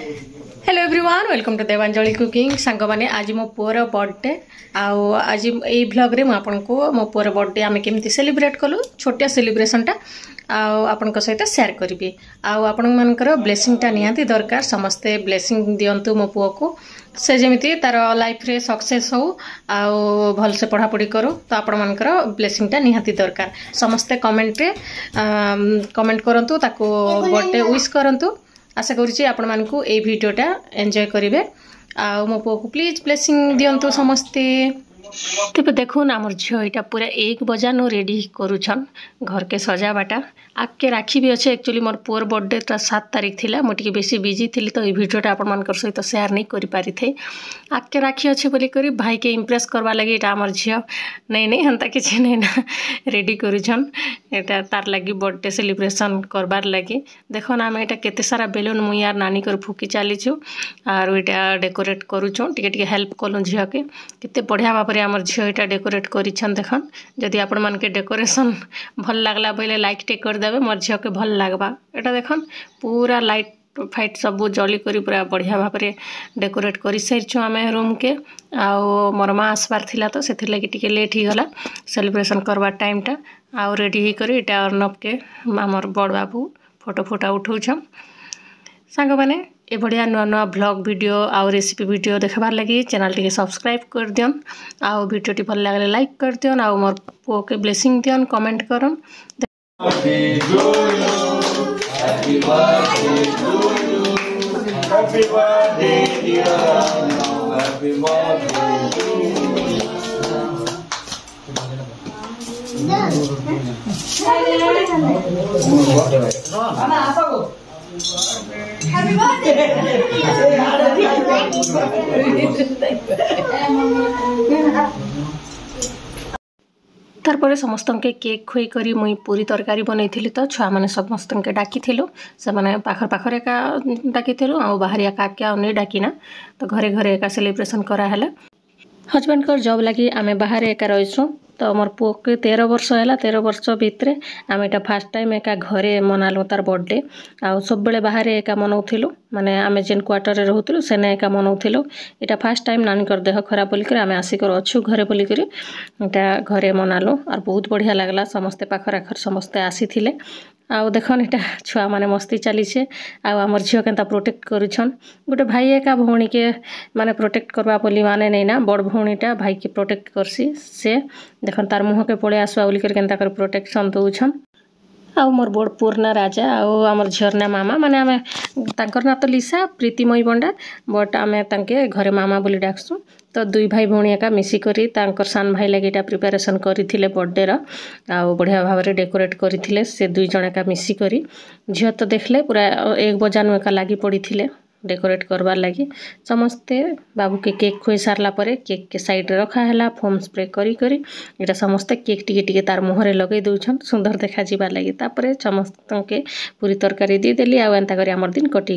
Hello everyone welcome to Devanjali cooking song माने आज मो पुअर बर्थडे आज ये ब्लॉग रे आपको मो पुअर बर्थडे आम केमती सेलिब्रेट कलु छोटिया सेलिब्रेशनटा आपण सहित सेयार करी आपण मानकर ब्लेसिंगटा निहाती दरकार समस्ते ब्लेसिंग दिंतु मो पुओ को से जमी तार लाइफ रे सक्सेस हो भल से पढ़ापढ़ी करू तो आपण मानकर ब्लेसिंगटा निहाती दरकार समस्ते कमेंट रे कमेंट करंतु ताको बर्थडे विश करंतु आशा करुँची आपण मानकु ए वीडियोटा एंजॉय करेंगे आ मो पो को प्लीज ब्लेसिंग दियंतु समस्ते तेज देखुन आमर झील यहाँ पूरा 1 बजानु रेडी करुछन घर के सजावाटा आगे राखी भी अच्छे एक्चुअली मोर पुअर बर्थडे 7 तारीख थी मुझे बेसी बिजी थी तो ये भिडियोटा आपण सहित सेयार नहीं कर पारि थे आगे राखी अच्छे बोलिक भाई के इम्प्रेस करवा लगी यहाँ आमर झील नहीं नहीं हंता किसी नहीं ना रेडी करुछन यहाँ तार लगी बर्थडे सेलिब्रेशन करबार लगी देखो ना आम यहाँ केते सारा बेलून मुई यार नानी कर फुकी चलीचु आर यहाँ डेकोरेट करुछुँ टिके हेल्प कलु झील के केते बढ़िया भाव आमर झील यहाँ डेकोरेट करिछन देखन जदि आपण मन के डेकोरेशन भल लागला बोले लाइक टे कर देबे मोर झील के भल लागबा एटा देखन पूरा लाइट फाइट सब जली करी पूरा बढ़िया भाव में डेकोरेट कर सारी आम रूम के आउ मोर माँ आसबार थिला तो से लगी टिके लेट ही गला सेलिब्रेशन करवा टाइमटा आउ रेडी ही करी इटा अर्णव के आमर बड़ बाबू फोटो फोटा उठाऊछन सांग माने ए बढ़िया नुआ नुआ ब्लॉग वीडियो आउ रेसिपी वीडियो देखबार लगी चैनल टी सब्सक्राइब कर दियन आउ वीडियो टी भल लागले लाइक कर दियन आउ मोर पुओ के blessing दियन comment Karan Happy birthday dear Happy birthday to you Happy तारपर समस्त के केक खुई करी मुई पूरी तरकारी बनई तो छुआ मैंने समस्त के डाकी से मैंने पाखर पाखर एका डाकी आ बाहर एका क्या नहीं डाकिना तो घरे घरे एका सेलिब्रेशन कराला हजबैंड कर जॉब लगी आमे बाहर एका रहीसु तो मोर पुओ के 13 वर्ष है 13 वर्ष भितर आम यहाँ फास्ट टाइम एका घरे मनालु तार बर्थडे आउ सब बेले बाहर एका मनाऊलु माने आम जेन क्वार्टर रे रहूलु सेने एका मनाऊलु यहाँ फास्ट टाइम नानी कर देह खराब बोलिक आम आसिक अच्छु घरे बोलिक यहाँ घरे मनालु और बहुत बढ़िया लगला समस्ते पाखर आखर समस्ते आसी आउ देखन यहाँ छुआ माने मस्ती चली आमर झील के प्रोटेक्ट करुछन गोटे भाई एका भौणी के माने प्रोटेक्ट करवा बोली माने नहीं ना बड़ भौणीटा भाई के प्रोटेक्ट करसी से देखन तार मुह के पड़े आसवा बोलिक प्रोटेक्शन दौछन आउ मोर बड़ पूर्णा राजा आउ आमर झीर ना मामा माने आमे तांकर ना तो लिसा प्रीतिमयी बंडा बट आमे तांके घरे मामा बोली डाकसु तो दुई भाई भौणी एका मिसिकरी तांकर सान भाई लगे प्रिपेरेसन करथिले बर्थडे रा आउ बढ़िया भाव में डेकोरेट करथिले से दुई जण एका मिसिकरी झील तो देखले पूरा 1 बजानु एका लागी पड़िथिले डेकोरेट करवार लगी समस्ते बाबू के केक खुई सारला परे केक के साइड रे रखा है फोम स्प्रे करी करी इटा समस्ते केक टिके तार मुहरे लगे दउछन सुंदर देखा जीवार लगी तापरे समस्त के पूरी तरकारी दी देली आ एंता करी हमर दिन कटी।